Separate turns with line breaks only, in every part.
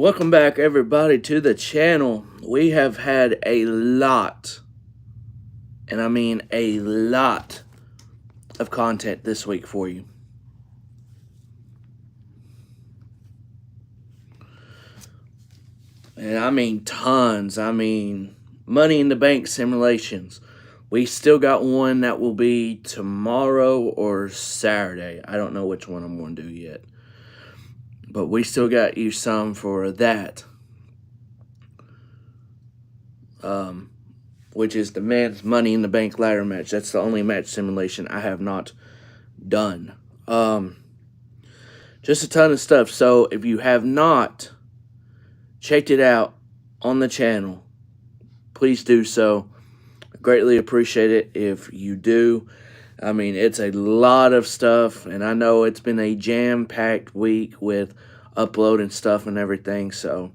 Welcome back, everybody, to the channel. We have had a lot, and I mean a lot, of content this week for you. And I mean tons. I mean Money in the Bank simulations. We still got one that will be tomorrow or Saturday. I don't know which one I'm going to do yet. But we still got you some for that. Which is the men's Money in the Bank ladder match. That's the only match simulation I have not done. Just a ton of stuff. So if you have not checked it out on the channel, please do so. I greatly appreciate it if you do. I mean, it's a lot of stuff, and I know it's been a jam-packed week with uploading stuff and everything, so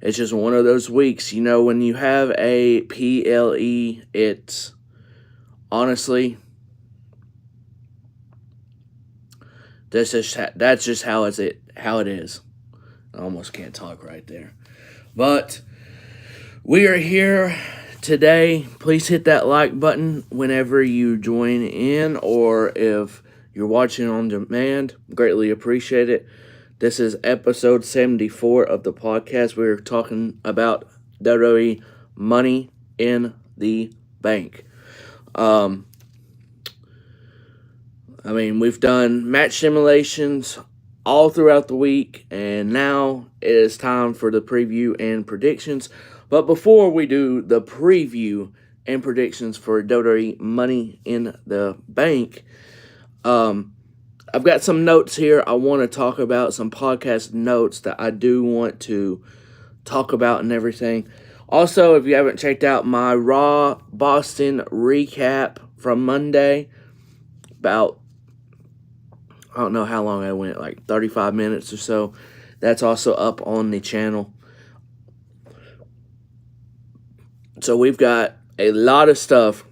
it's just one of those weeks. You know, when you have a PLE, it's honestly, that's just how it is. I almost can't talk right there. But we are here today. Please hit that like button whenever you join in, or if you're watching on demand. Greatly appreciate it. This is episode 74 of the podcast. We're talking about WWE Money in the Bank. I mean, we've done match simulations all throughout the week, and now it is time for the preview and predictions. But before we do the preview and predictions for WWE Money in the Bank, I've got some notes here I want to talk about, some podcast notes that I do want to talk about and everything. Also, if you haven't checked out my Raw Boston recap from Monday, about, I don't know how long I went, like 35 minutes or so. That's also up on the channel. So we've got a lot of stuff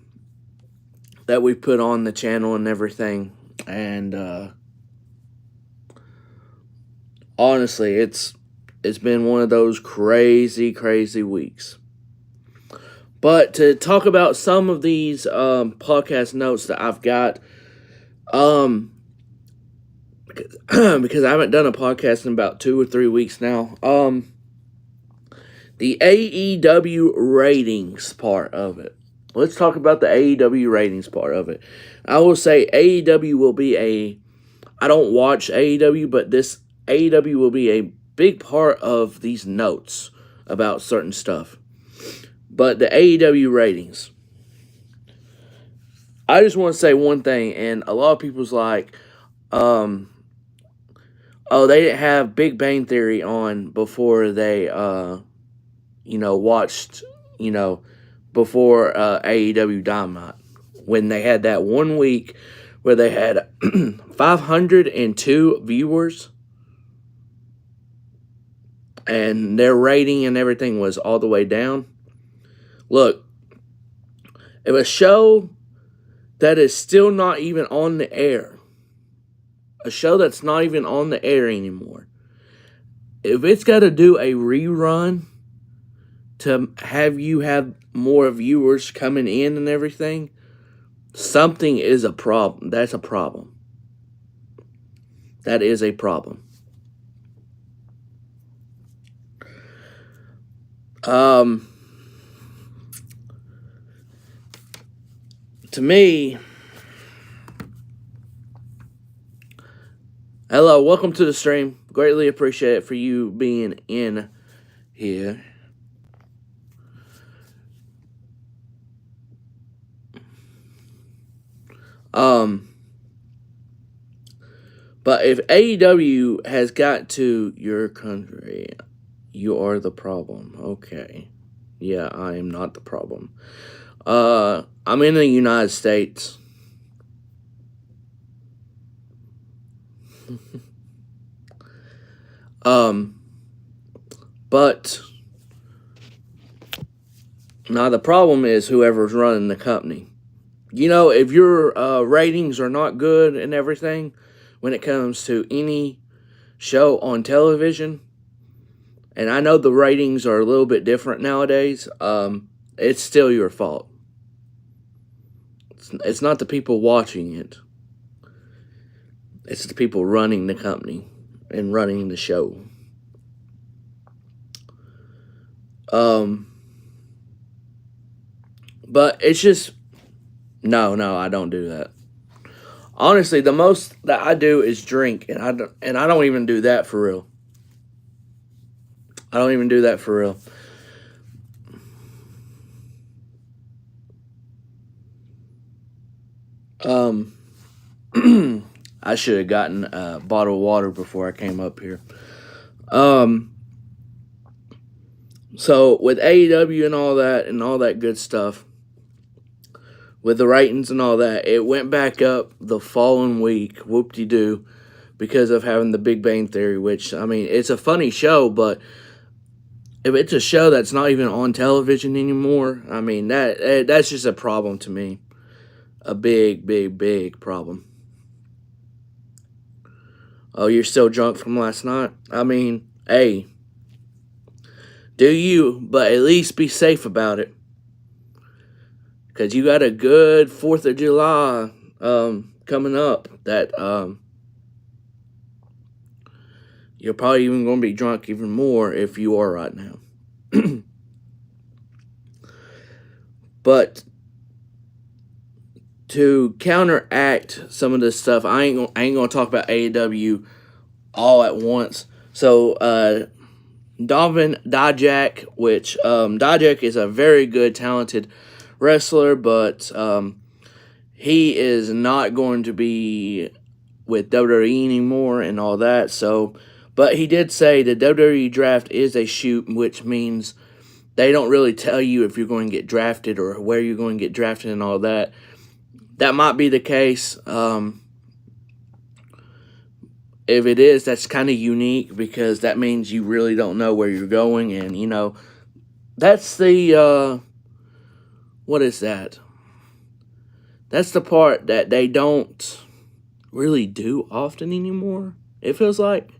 that we've put on the channel and everything. And honestly, it's been one of those crazy
weeks.
But to talk about some of these podcast notes that I've got, because I haven't done a podcast in about 2 or 3 weeks now. The AEW ratings part of it. Let's talk about the AEW ratings part of it. I will say AEW will be I don't watch AEW, but this AEW will be a big part of these notes about certain stuff. But the AEW ratings. I just want to say one thing, and a lot of people's like, oh, they didn't have Big Bang Theory on before they, watched, before AEW Dynamite, when they had that 1 week where they had 502 viewers, and their rating and everything was all the way down. Look, if a show that is still not even on the air, a show that's not even on the air anymore, if it's got to do a rerun to have you have more viewers coming in and everything, something is a problem. That's a problem. That is a problem. To me, hello, welcome to the stream. Greatly appreciate it for you being in here. But if AEW has got to your country, you are the problem. Okay. Yeah, I am not the problem. I'm in the United States. But now the problem is whoever's running the company. If your ratings are not good and everything when it comes to any show on television, and I know the ratings are a little bit different nowadays, it's still your fault. It's not the people watching it. It's the people running the company and running the show. But it's just no, I don't do that. Honestly, the most that I do is drink, and I don't even do that for real. I don't even do that for real. I should have gotten a bottle of water before I came up here. So with AEW and all that good stuff, with the ratings and all that, it went back up the following week, whoop-de-doo, because of having the Big Bang Theory, which, I mean, it's a funny show, but if it's a show that's not even on television anymore, I mean, that's just a problem to me. A big, big, big problem. Oh, you're still drunk from last night? I mean, hey, do you, but at least be safe about it. Because you got a good 4th of July coming up that you're probably even going to be drunk even more if you are right now. But to counteract some of this stuff, I ain't gonna talk about AEW all at once. So Donovan Dijak, which Dijak is a very good, talented wrestler, but he is not going to be with WWE anymore and all that. So, but he did say the WWE draft is a shoot, which means they don't really tell you if you're going to get drafted or where you're going to get drafted and all that. That might be the case. If it is, that's kind of unique because that means you really don't know where you're going. And, you know, that's the, what is that? That's the part that they don't really do often anymore, it feels like.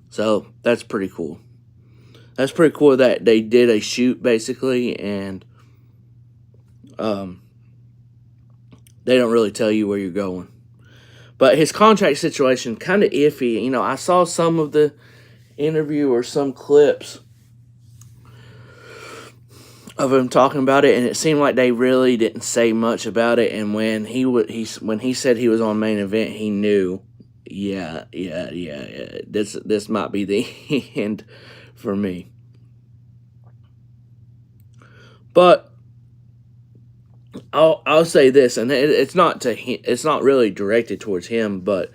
So, that's pretty cool. That's pretty cool that they did a shoot, basically, and they don't really tell you where you're going. But his contract situation, kind of iffy. You know, I saw some of the interview or some clips of him talking about it, and it seemed like they really didn't say much about it. And when he said he was on Main Event, he knew, yeah, this might be the end for me. But I'll say this, and it's not really directed towards him, but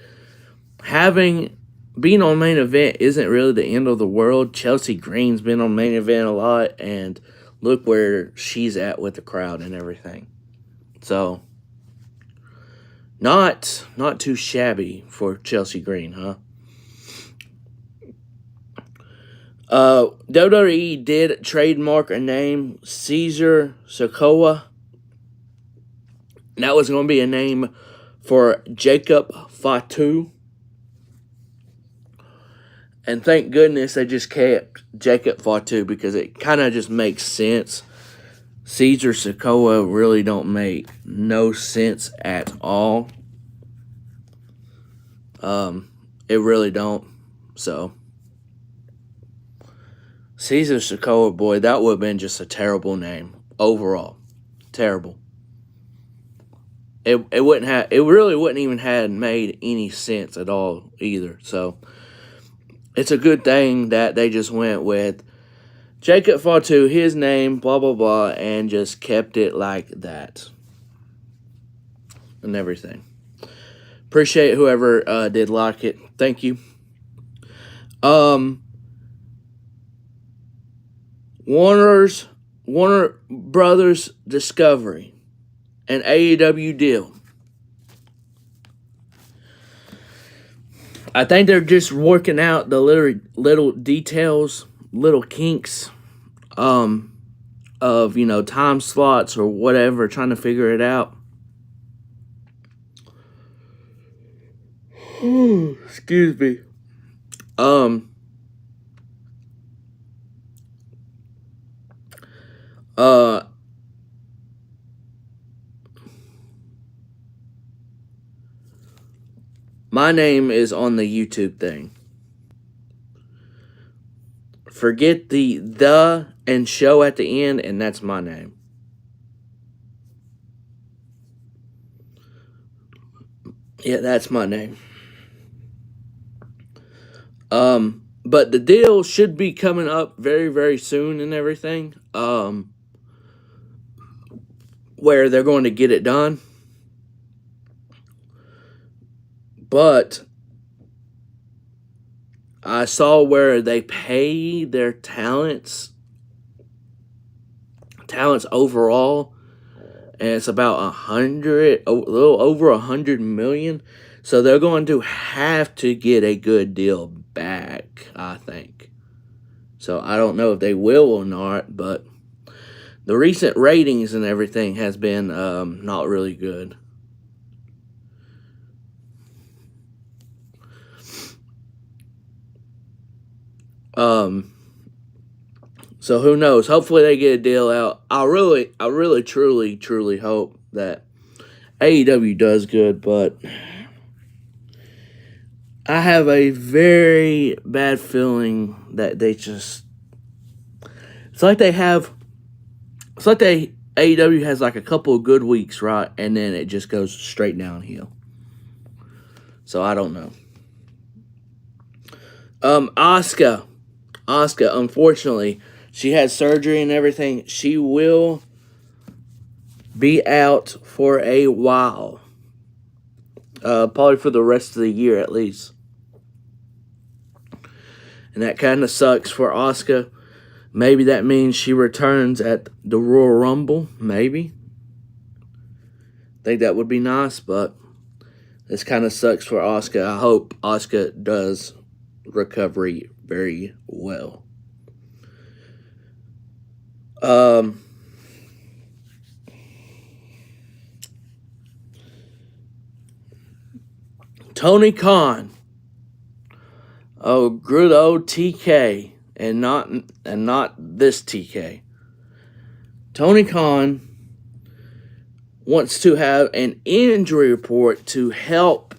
being on Main Event isn't really the end of the world. Chelsea Green's been on Main Event a lot, and look where she's at with the crowd and everything. So, not too shabby for Chelsea Green, huh? WWE did trademark a name, Caesar Sokoa. That was going to be a name for Jacob Fatu. And thank goodness they just kept Jacob Fatu because it kind of just makes sense. Caesar Sokoa really don't make no sense at all. It really don't. So, Caesar Sokoa, boy, that would have been just a terrible name overall. Terrible. It really wouldn't even have made any sense at all either. So it's a good thing that they just went with Jacob Fatu, his name, blah blah blah, and just kept it like that and everything. Appreciate whoever did like it. Thank you. Warner Brothers Discovery. An AEW deal. I think they're just working out the little details, little kinks, of, you know, time slots or whatever, trying to figure it out. Excuse me. Uh, my name is on the YouTube thing. Forget the and show at the end, and that's my name. Yeah, that's my name. But the deal should be coming up very, very soon and everything. Where they're going to get it done. But I saw where they pay their talents overall, and it's about a little over 100 million. So they're going to have to get a good deal back, I think. So I don't know if they will or not, but the recent ratings and everything has been not really good. So who knows? Hopefully they get a deal out. I really, truly hope that AEW does good, but I have a very bad feeling that they just. It's like AEW has like a couple of good weeks, right? And then it just goes straight downhill. So I don't know. Asuka, unfortunately, she had surgery and everything. She will be out for a while. Probably for the rest of the year at least. And that kind of sucks for Asuka. Maybe that means she returns at the Royal Rumble. Maybe. Think that would be nice, but this kind of sucks for Asuka. I hope Asuka does recovery very well. Tony Khan. Oh, good old TK, and not this TK. Tony Khan wants to have an injury report to help,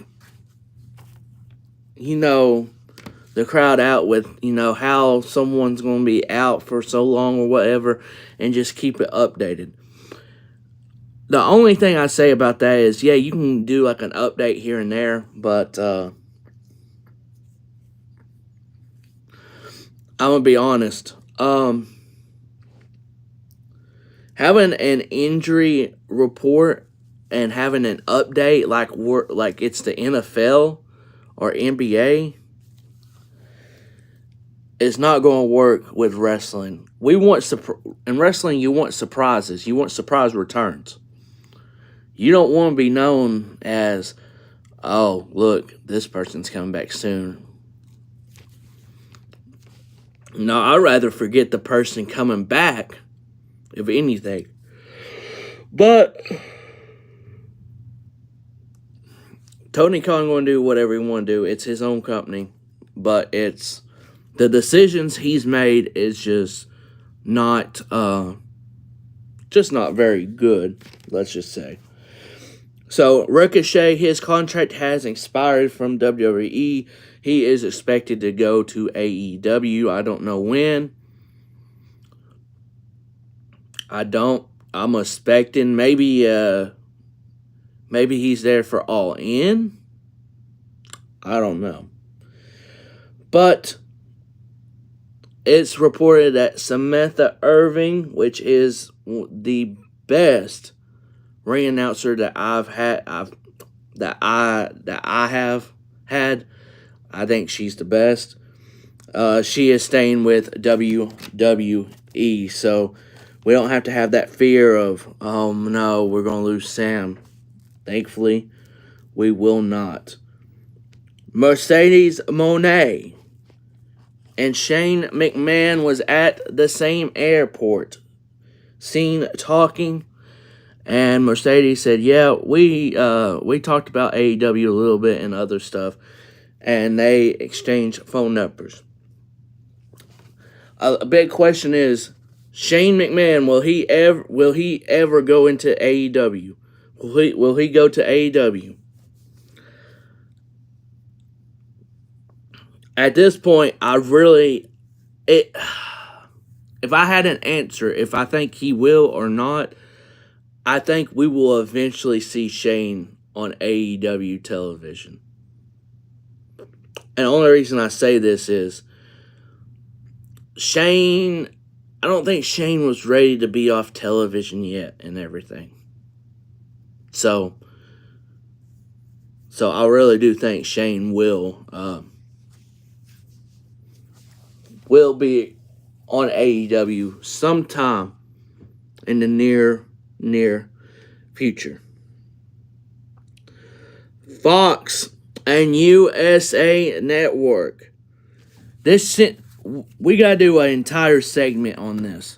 the crowd out with, how someone's going to be out for so long or whatever, and just keep it updated. The only thing I say about that is, yeah, you can do like an update here and there, but I'm going to be honest. Having an injury report and having an update like it's the NFL or NBA is not going to work with wrestling. In wrestling, you want surprises. You want surprise returns. You don't want to be known as, oh, look, this person's coming back soon. No, I'd rather forget the person coming back, if anything. But Tony Khan going to do whatever he want to do. It's his own company. But it's the decisions he's made is just not very good, let's just say. So Ricochet, his contract has expired from WWE. He is expected to go to AEW. I don't know when. I'm expecting maybe he's there for All In. I don't know. But it's reported that Samantha Irving, which is the best ring announcer that I have had, I think she's the best. She is staying with WWE, so we don't have to have that fear of, oh no, we're going to lose Sam. Thankfully, we will not. Mercedes Moné and Shane McMahon was at the same airport, seen talking, and Mercedes said, yeah, we talked about AEW a little bit and other stuff, and they exchanged phone numbers. A big question is, Shane McMahon, will he ever go into AEW? Will he go to AEW? At this point, if I had an answer, if I think he will or not, I think we will eventually see Shane on AEW television. And the only reason I say this is I don't think Shane was ready to be off television yet and everything. So I really do think Shane will be on AEW sometime in the near future. Fox and USA Network. We gotta do an entire segment on this.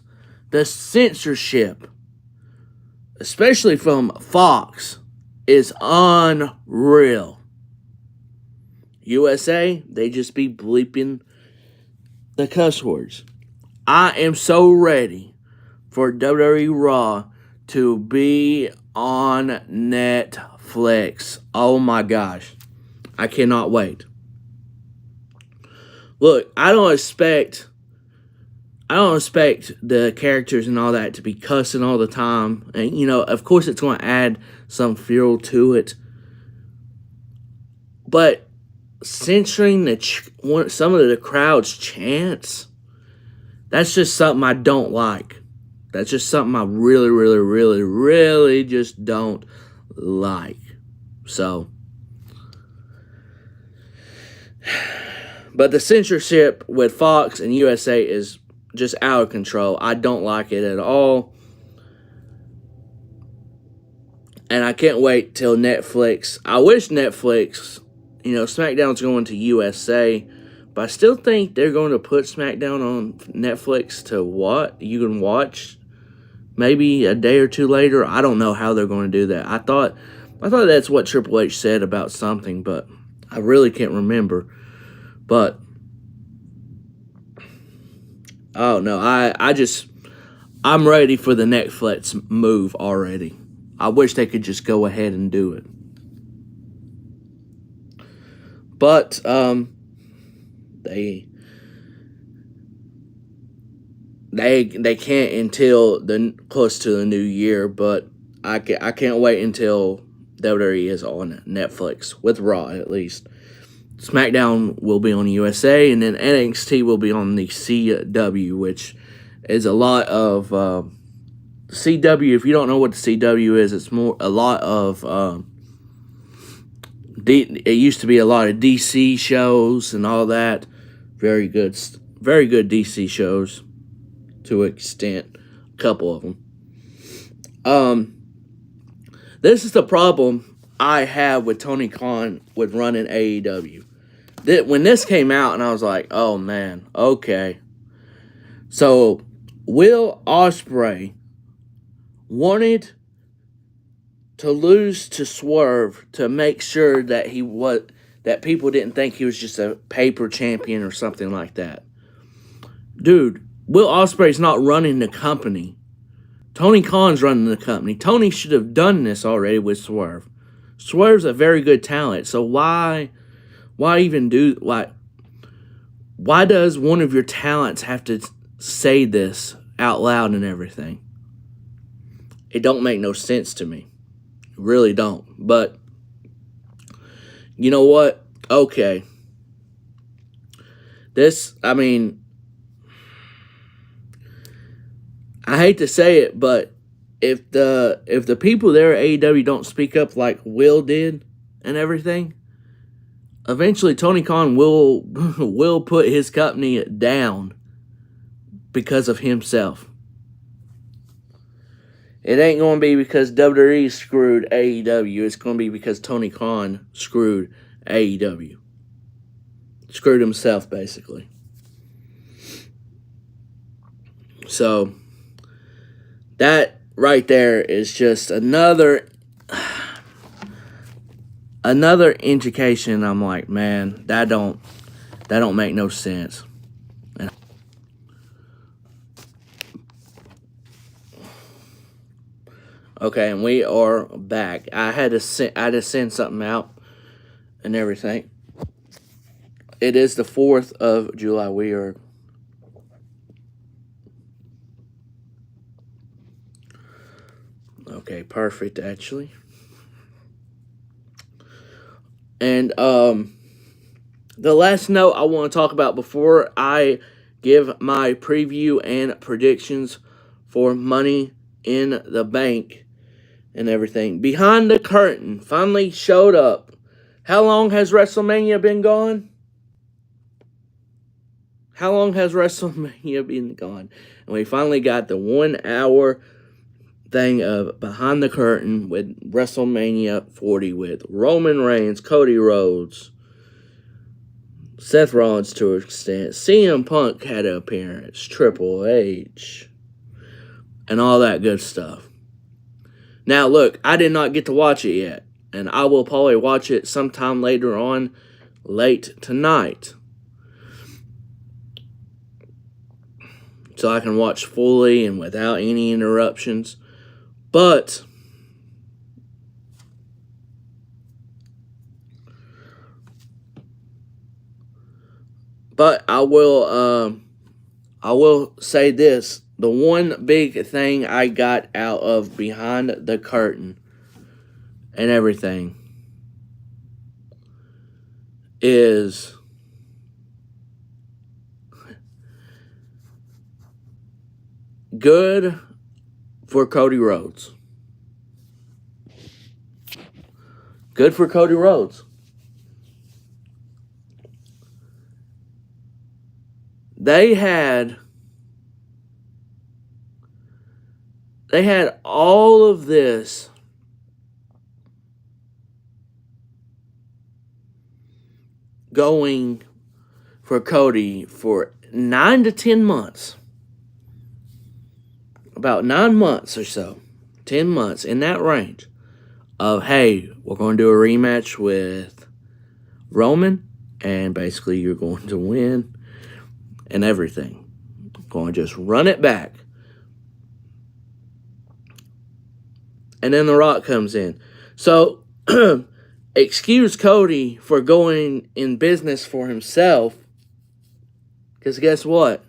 The censorship, especially from Fox, is unreal. USA, they just be bleeping the cuss words. I am so ready for WWE Raw to be on Netflix. Oh my gosh. I cannot wait. Look, I don't expect the characters and all that to be cussing all the time. And, of course it's going to add some fuel to it. But censoring some of the crowd's chants, that's just something I don't like. That's just something I really, really, really, really just don't like. So, but the censorship with Fox and USA is just out of control. I don't like it at all. And I can't wait till Netflix. I wish Netflix, SmackDown's going to USA, but I still think they're going to put SmackDown on Netflix you can watch maybe a day or two later. I don't know how they're going to do that. I thought that's what Triple H said about something, but I really can't remember. But oh no, I'm ready for the Netflix move already. I wish they could just go ahead and do it. But they can't until close to the new year. But I can't wait until WWE is on Netflix with Raw at least. SmackDown will be on USA, and then NXT will be on the CW, which is a lot of CW. If you don't know what the CW is, it's a lot of it used to be a lot of DC shows and all that. Very good DC shows to an extent. A couple of them. This is the problem I have with Tony Khan with running AEW. When this came out, and I was like, oh man, okay. So Will Ospreay wanted to lose to Swerve to make sure that that people didn't think he was just a paper champion or something like that. Dude, Will Ospreay's not running the company. Tony Khan's running the company. Tony should have done this already with Swerve. Swerve's a very good talent, so why does one of your talents have to say this out loud and everything? It don't make no sense to me. It really don't. But you know what? Okay. I hate to say it, but if the people there at AEW don't speak up like Will did and everything, eventually Tony Khan will put his company down because of himself. It ain't going to be because WWE screwed AEW. It's going to be because Tony Khan screwed AEW. Screwed himself, basically. So, that right there is just another indication. I'm like, man, that don't make no sense. Okay, and we are back. I had to send something out and everything. It is the 4th of July. We are okay, perfect actually. And the last note I want to talk about before I give my preview and predictions for Money in the Bank and everything. Behind the Curtain finally showed up. How long has WrestleMania been gone? How long has WrestleMania been gone? And we finally got the 1 hour thing of Behind the Curtain with WrestleMania 40 with Roman Reigns, Cody Rhodes, Seth Rollins to an extent, CM Punk had an appearance, Triple H, and all that good stuff. Now, look, I did not get to watch it yet, and I will probably watch it sometime later on, late tonight, so I can watch fully and without any interruptions. But I will say this. The one big thing I got out of Behind the Curtain and everything is good for Cody Rhodes. Good for Cody Rhodes. They had all of this going for Cody for 9 to 10 months. About 9 months or so. 10 months, in that range. Of, hey, we're going to do a rematch with Roman, and basically you're going to win and everything. Going to just run it back. And then The Rock comes in. So, excuse Cody for going in business for himself. Because guess what?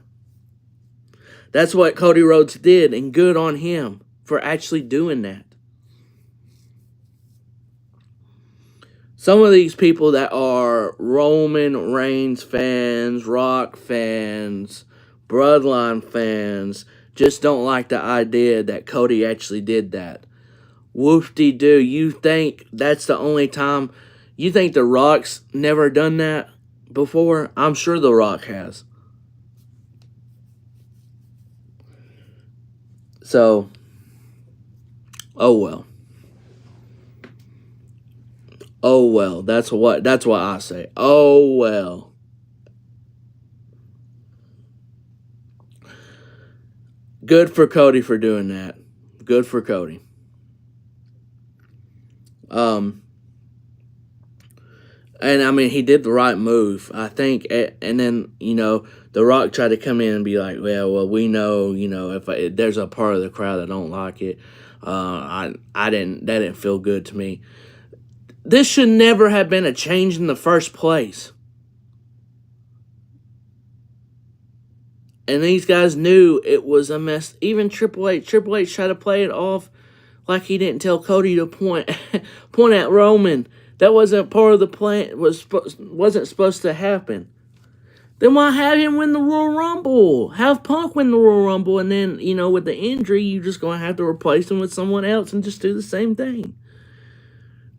That's what Cody Rhodes did, and good on him for actually doing that. Some of these people that are Roman Reigns fans, Rock fans, Bloodline fans, just don't like the idea that Cody actually did that. Whoop-de-doo, you think that's the only time? You think The Rock's never done that before? I'm sure The Rock has. So, oh well. Oh well, that's what I say. Oh well. Good for Cody for doing that. Good for Cody. And I mean, he did the right move, I think. And then, The Rock tried to come in and be like, well, we know, if there's a part of the crowd that don't like it, that didn't feel good to me. This should never have been a change in the first place. And these guys knew it was a mess. Even Triple H tried to play it off like he didn't tell Cody to point at Roman. That wasn't part of the plan. Wasn't supposed to happen. Then why have him win the Royal Rumble? Have Punk win the Royal Rumble, and then, with the injury, you're just going to have to replace him with someone else and just do the same thing.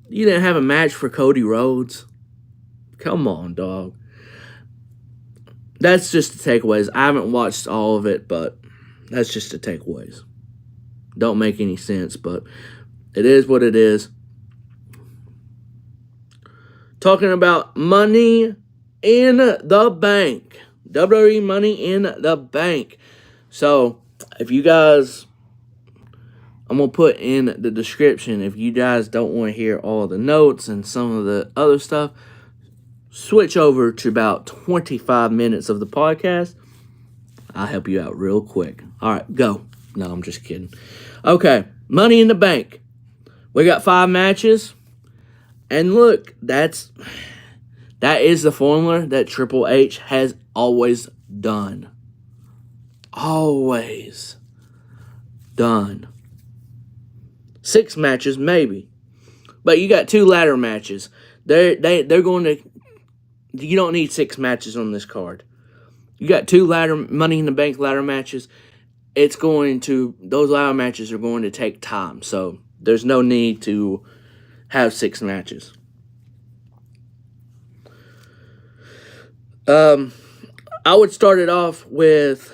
You didn't have a match for Cody Rhodes. Come on, dog. That's just the takeaways. I haven't watched all of it, but that's just the takeaways. Don't make any sense, but it is what it is. Talking about Money in the Bank. WWE Money in the Bank. So, if you guys, I'm going to put in the description, if you guys don't want to hear all the notes and some of the other stuff, switch over to about 25 minutes of the podcast. I'll help you out real quick. All right, go. No, I'm just kidding. Okay, Money in the Bank. We got 5 matches. And look, that is the formula that Triple H has always done. Always done. 6 matches, maybe. But you got 2 ladder matches. They're going to... You don't need 6 matches on this card. You got 2 Money in the Bank ladder matches. Those ladder matches are going to take time. So there's no need to have 6 matches. I would start it off with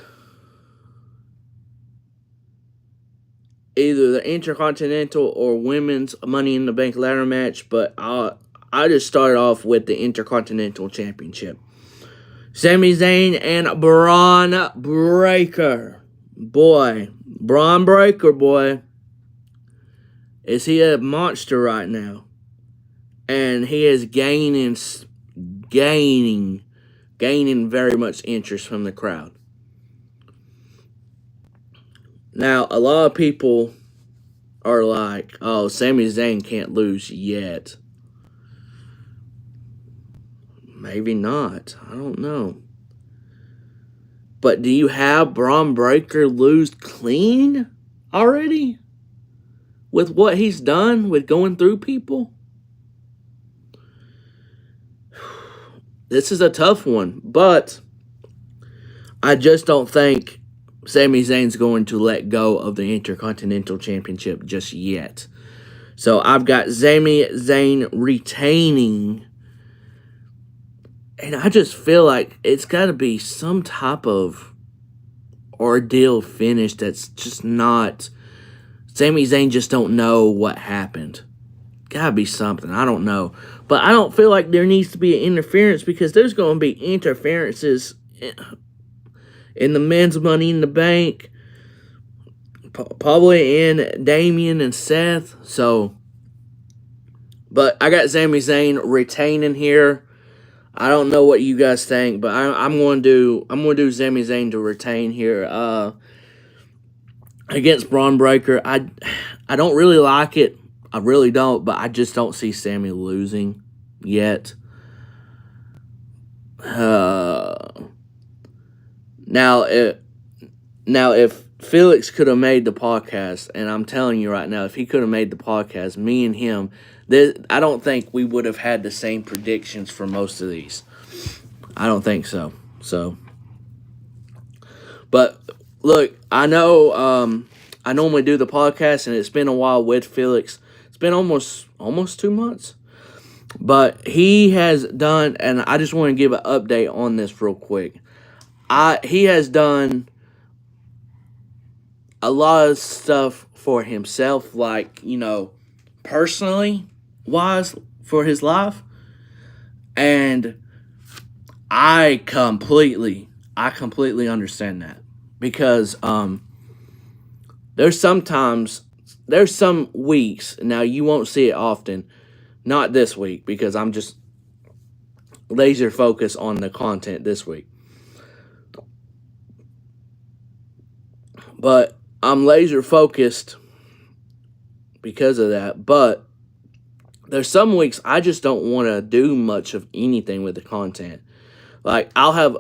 either the Intercontinental or Women's Money in the Bank ladder match, but I just started off with the Intercontinental Championship. Sami Zayn and Braun Breaker. Braun Breaker, boy. Is he a monster right now? And he is gaining very much interest from the crowd. Now, a lot of people are like, oh, Sami Zayn can't lose yet. Maybe not. I don't know. But do you have Braun Breaker lose clean already? With what he's done with going through people? This is a tough one, but I just don't think Sami Zayn's going to let go of the Intercontinental Championship just yet. So I've got Sami Zayn retaining, and I just feel like it's got to be some type of ordeal finish that's just not... Sami Zayn just don't know what happened. Gotta be something. I don't know. But I don't feel like there needs to be an interference, because there's going to be interferences in the men's Money in the Bank. Probably in Damian and Seth. So, but I got Sami Zayn retaining here. I don't know what you guys think, but I'm going to do Sami Zayn to retain here against Braun Breaker. I don't really like it. I really don't, but I just don't see Sami losing yet. Now, if Felix could have made the podcast, and I'm telling you right now, if he could have made the podcast, me and him, I don't think we would have had the same predictions for most of these. I don't think so. But look, I know I normally do the podcast, and it's been a while with Felix. It's been almost 2 months. But he has done, and I just want to give an update on this real quick. He has done a lot of stuff for himself, like, personally wise for his life. And I completely understand that. Because there's some weeks, now you won't see it often, not this week, because I'm just laser focused on the content this week. But I'm laser focused because of that. But there's some weeks I just don't want to do much of anything with the content. Like I'll have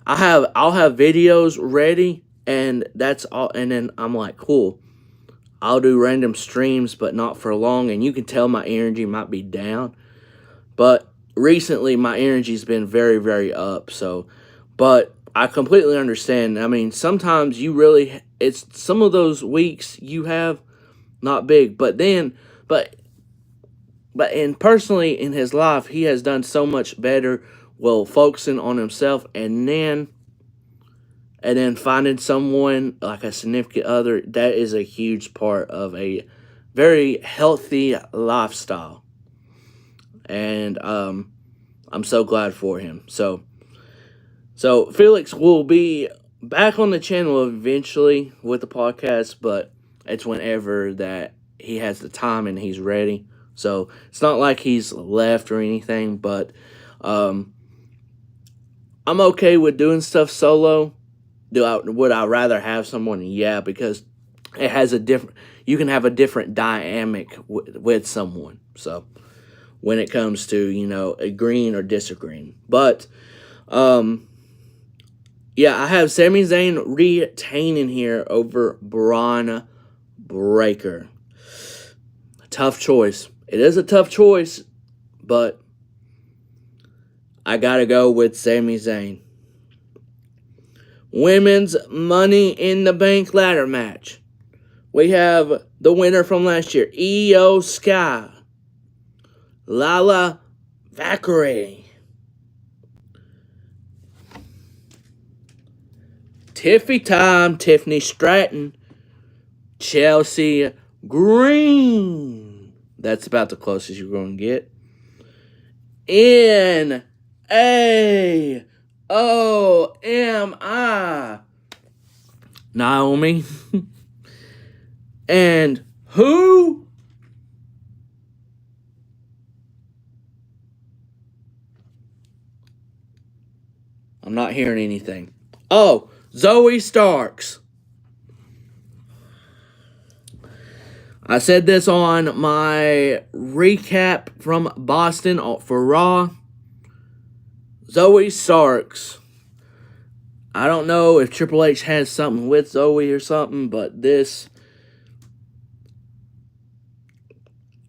videos ready, and that's all, and then I'm like, cool, I'll do random streams, but not for long, and you can tell my energy might be down. But recently my energy's been very, very up, but I completely understand. I mean, sometimes it's some of those weeks you have not big, but personally in his life, he has done so much better, focusing on himself, and then finding someone like a significant other. That is a huge part of a very healthy lifestyle. And I'm so glad for him. So Felix will be back on the channel eventually with the podcast, but it's whenever that he has the time and he's ready. So it's not like he's left or anything, but I'm okay with doing stuff solo. Would I rather have someone? Yeah, because it has a different. You can have a different dynamic with someone. So when it comes to agreeing or disagreeing, but yeah, I have Sami Zayn retaining here over Braun Breaker. Tough choice. It is a tough choice, but I gotta go with Sami Zayn. Women's Money in the Bank ladder match. We have the winner from last year, Io Sky, Lala Valkyrie, Tiffany Stratton, Chelsea Green. That's about the closest you're going to get. Naomi. Naomi. And who? I'm not hearing anything. Oh, Zoe Starks. I said this on my recap from Boston for Raw. Zoe Starks. I don't know if Triple H has something with Zoe or something, but this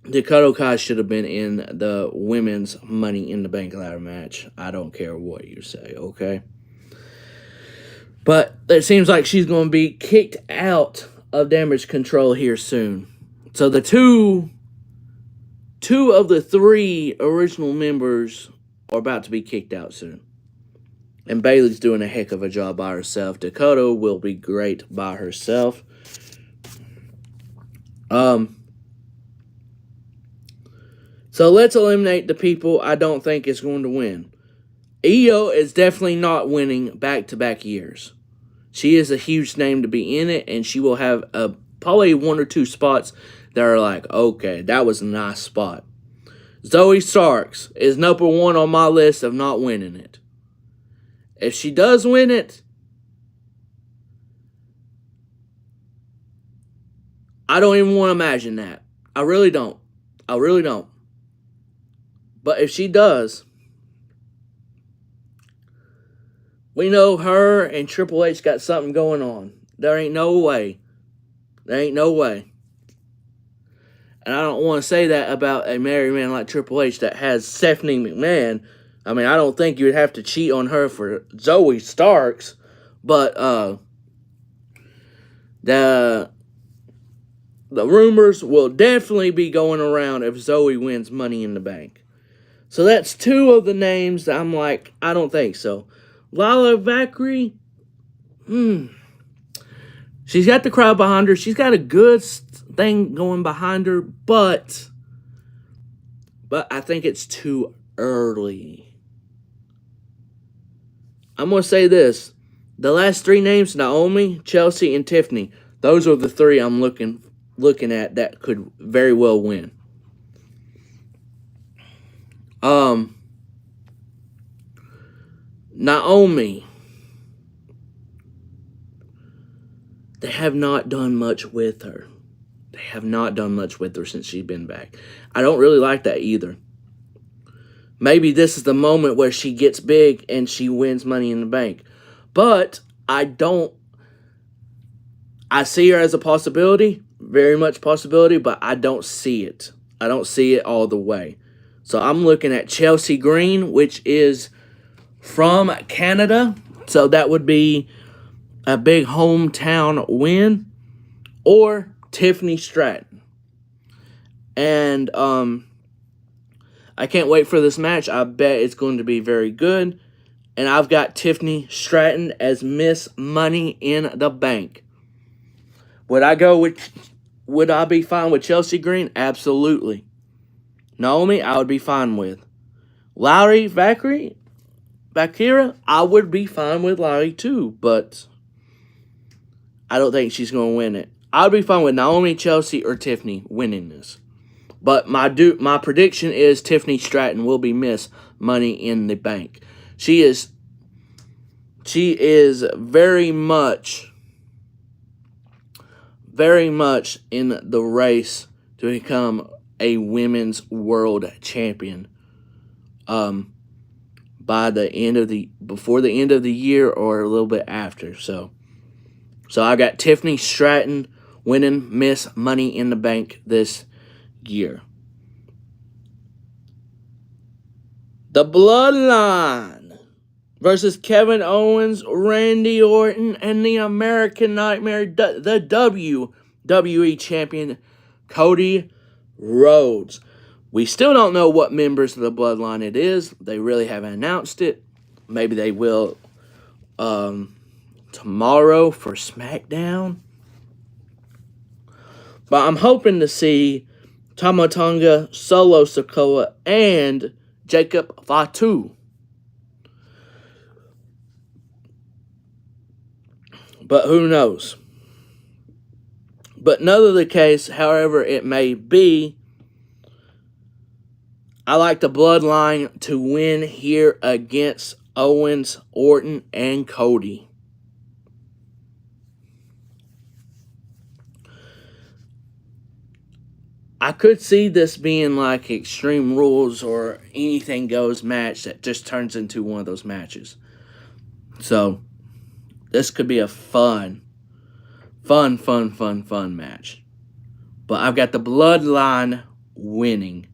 Dakota Kai should have been in the women's Money in the Bank ladder match. I don't care what you say, okay? But it seems like she's going to be kicked out of Damage Control here soon. So the two of the three original members are about to be kicked out soon. And Bayley's doing a heck of a job by herself. Dakota will be great by herself. So let's eliminate the people I don't think is going to win. Io is definitely not winning back-to-back years. She is a huge name to be in it, and she will have probably one or two spots that are like, okay, that was a nice spot. Zoe Starks is number one on my list of not winning it. If she does win it, I don't even want to imagine that. I really don't. But if she does, we know her and Triple H got something going on. There ain't no way. And I don't want to say that about a married man like Triple H that has Stephanie McMahon. I mean, I don't think you would have to cheat on her for Zoe Starks. But the rumors will definitely be going around if Zoe wins Money in the Bank. So that's two of the names that I'm like, I don't think so. Lala Valkyrie, she's got the crowd behind her. She's got a good thing going behind her, but I think it's too early. I'm going to say this. The last three names, Naomi, Chelsea, and Tiffany, those are the three I'm looking at that could very well win. Naomi, they have not done much with her. Since she's been back. I don't really like that either. Maybe this is the moment where she gets big and she wins Money in the Bank. But I see her as a possibility, very much possibility, but I don't see it. I don't see it all the way. So I'm looking at Chelsea Green, which is from Canada. So that would be a big hometown win. Or Tiffany Stratton. And I can't wait for this match. I bet it's going to be very good. And I've got Tiffany Stratton as Miss Money in the Bank. Would I be fine with Chelsea Green? Absolutely. Naomi, I would be fine with. Lowry Valkyrie, I would be fine with Lowry too, but I don't think she's going to win it. I'd be fine with Naomi, Chelsea, or Tiffany winning this. But my prediction is Tiffany Stratton will be Miss Money in the Bank. She is very much very much in the race to become a women's world champion. Before the end of the year or a little bit after. So I got Tiffany Stratton winning Miss Money in the Bank this year. The Bloodline versus Kevin Owens, Randy Orton, and the American Nightmare, the WWE Champion, Cody Rhodes. We still don't know what members of the Bloodline it is. They really haven't announced it. Maybe they will tomorrow for SmackDown. But I'm hoping to see Tama Tonga, Solo Sikoa, and Jacob Fatu. But who knows? But none of the case, however it may be, I like the Bloodline to win here against Owens, Orton, and Cody. I could see this being like Extreme Rules or anything goes match that just turns into one of those matches. So, this could be a fun match. But I've got the Bloodline winning.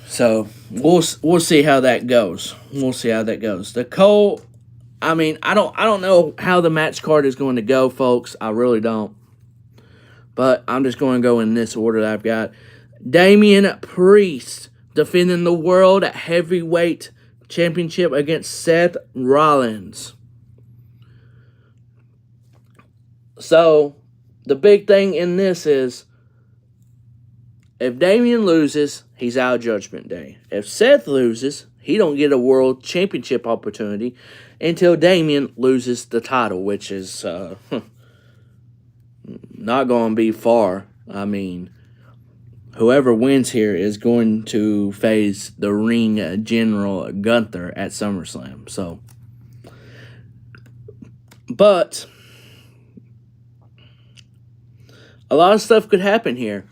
So we'll see how that goes. The Cole, I mean, I don't know how the match card is going to go, folks. I really don't. But I'm just going to go in this order that I've got. Damian Priest defending the World Heavyweight Championship against Seth Rollins. So, the big thing in this is, if Damian loses, he's out of Judgment Day. If Seth loses, he don't get a World Championship opportunity until Damian loses the title, which is not going to be far. I mean, whoever wins here is going to face the Ring General Gunther at SummerSlam. So, but a lot of stuff could happen here.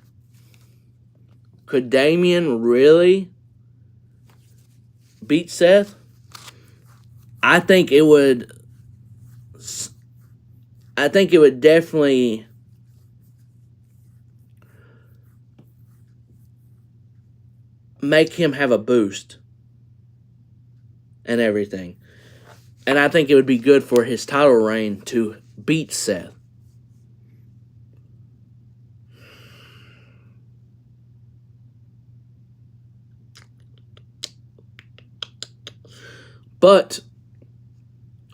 Could Damian really beat Seth? I think it would definitely make him have a boost and everything. And I think it would be good for his title reign to beat Seth. But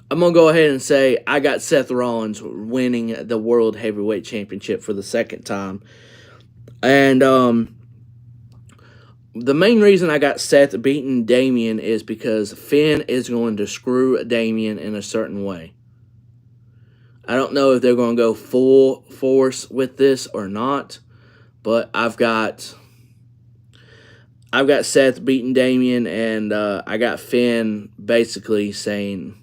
I'm going to go ahead and say I got Seth Rollins winning the World Heavyweight Championship for the second time. And the main reason I got Seth beating Damian is because Finn is going to screw Damian in a certain way. I don't know if they're going to go full force with this or not, but I've got Seth beating Damian, and I got Finn basically doing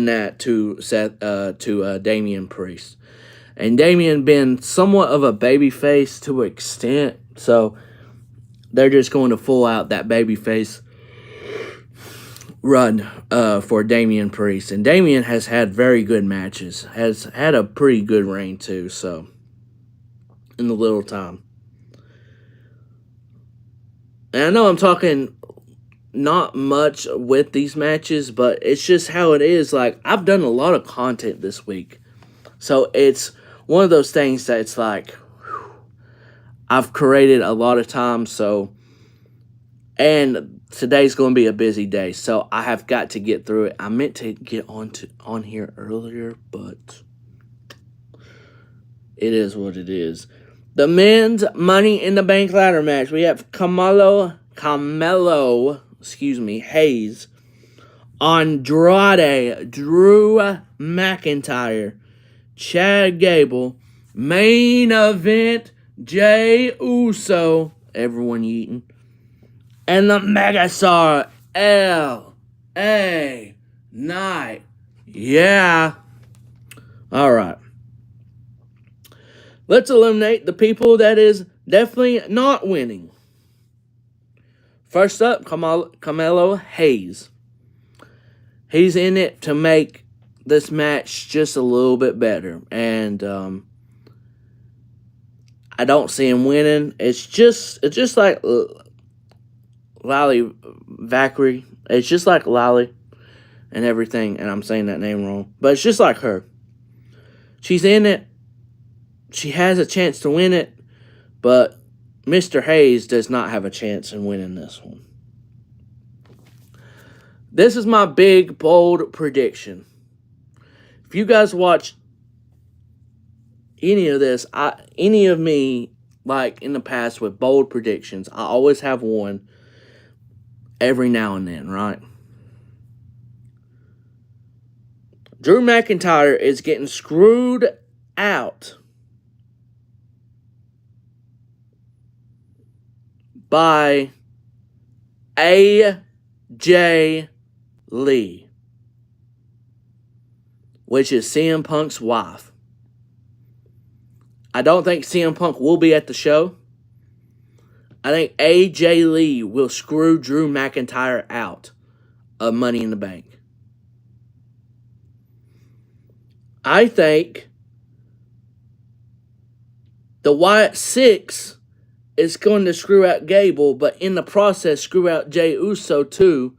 that to Damian Priest. And Damian been somewhat of a babyface to an extent, so they're just going to full out that babyface run for Damian Priest. And Damian has had very good matches, has had a pretty good reign too, so in the little time. And I know I'm talking not much with these matches, but it's just how it is. Like, I've done a lot of content this week. So it's one of those things that it's like, whew, I've created a lot of time. So, and today's going to be a busy day. So I have got to get through it. I meant to get on here earlier, but it is what it is. The men's Money in the Bank ladder match. We have Carmelo, Hayes, Andrade, Drew McIntyre, Chad Gable, main event, Jey Uso, everyone eating, and the Megastar, L.A. night. Yeah. All right. Let's eliminate the people that is definitely not winning. First up, Carmelo Hayes. He's in it to make this match just a little bit better. And I don't see him winning. It's just like Lally Vackery. It's just like Lally and everything. And I'm saying that name wrong. But it's just like her. She's in it. She has a chance to win it. But Mr. Hayes does not have a chance in winning this one. This is my big, bold prediction. If you guys watch any of this, any of me, like in the past with bold predictions, I always have one every now and then, right? Drew McIntyre is getting screwed out by AJ Lee, which is CM Punk's wife. I don't think CM Punk will be at the show. I think AJ Lee will screw Drew McIntyre out of Money in the Bank. I think the Wyatt Six is going to screw out Gable, but in the process screw out Jey Uso too.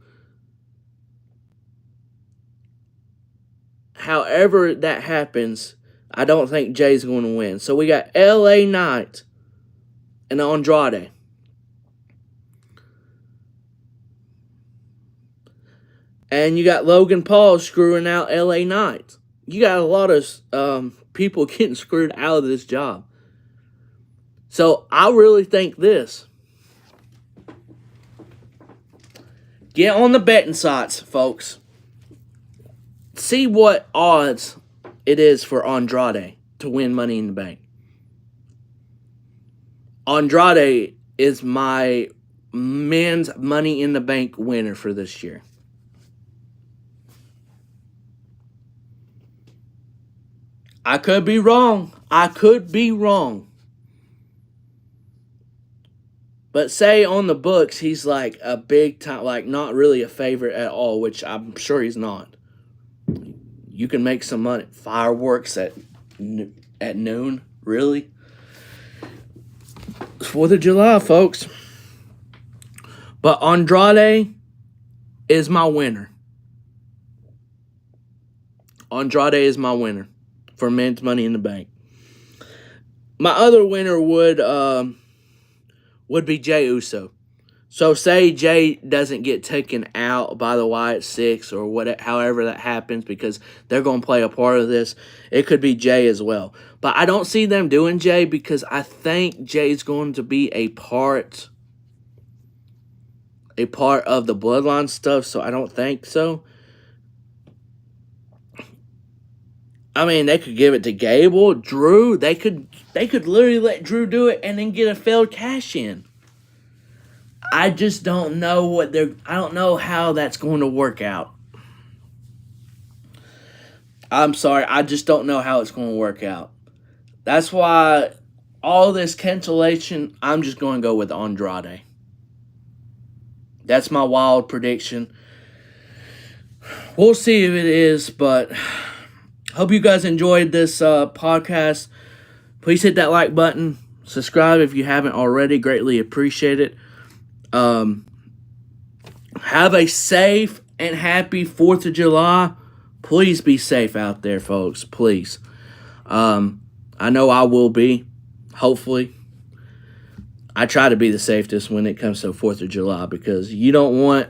However that happens, I don't think Jay's going to win. So we got LA Knight and Andrade. And you got Logan Paul screwing out LA Knight. You got a lot of people getting screwed out of this job. So I really think this. Get on the betting sites, folks. See what odds it is for Andrade to win Money in the Bank. Andrade is my men's Money in the Bank winner for this year. I could be wrong. But say on the books he's like a big time, like not really a favorite at all, which I'm sure he's not. You can make some money. Fireworks at noon? Really? 4th of July, folks. But Andrade is my winner. Andrade is my winner for men's Money in the Bank. My other winner would be Jey Uso. So say Jey doesn't get taken out by the Wyatt Six or however that happens, because they're going to play a part of this. It could be Jey as well. But I don't see them doing Jey because I think Jey's going to be a part of the Bloodline stuff, so I don't think so. I mean, they could give it to Gable, Drew. They could literally let Drew do it and then get a failed cash in. I just don't know I don't know how that's going to work out. I'm sorry, I just don't know how it's going to work out. That's why all this cancellation, I'm just going to go with Andrade. That's my wild prediction. We'll see if it is, but hope you guys enjoyed this podcast. Please hit that like button. Subscribe if you haven't already. Greatly appreciate it. Have a safe and happy 4th of July. Please be safe out there, folks. Please. I know I will be. Hopefully. I try to be the safest when it comes to 4th of July because you don't want...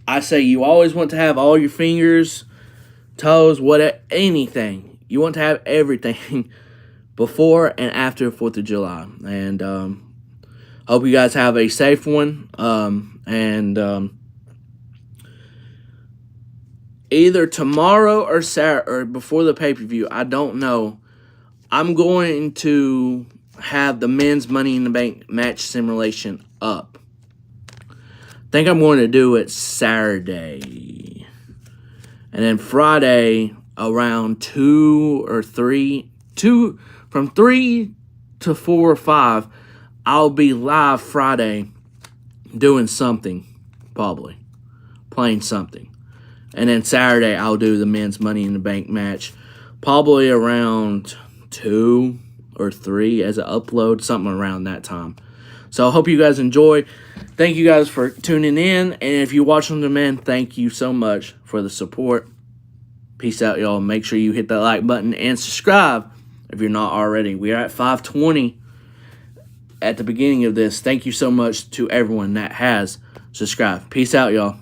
I say you always want to have all your fingers, toes, anything. You want to have everything before and after 4th of July. And hope you guys have a safe one. Either tomorrow or Saturday or before the pay-per-view, I don't know. I'm going to have the men's Money in the Bank match simulation up. I think I'm going to do it Saturday. And then Friday around 2 or 3, from 3 to 4 or 5, I'll be live Friday doing something, probably playing something. And then Saturday, I'll do the men's Money in the Bank match, probably around 2 or 3 as an upload, something around that time. So I hope you guys enjoy. Thank you guys for tuning in. And if you watch on demand, thank you so much for the support. Peace out, y'all. Make sure you hit that like button and subscribe if you're not already. We are at 520 at the beginning of this. Thank you so much to everyone that has subscribed. Peace out, y'all.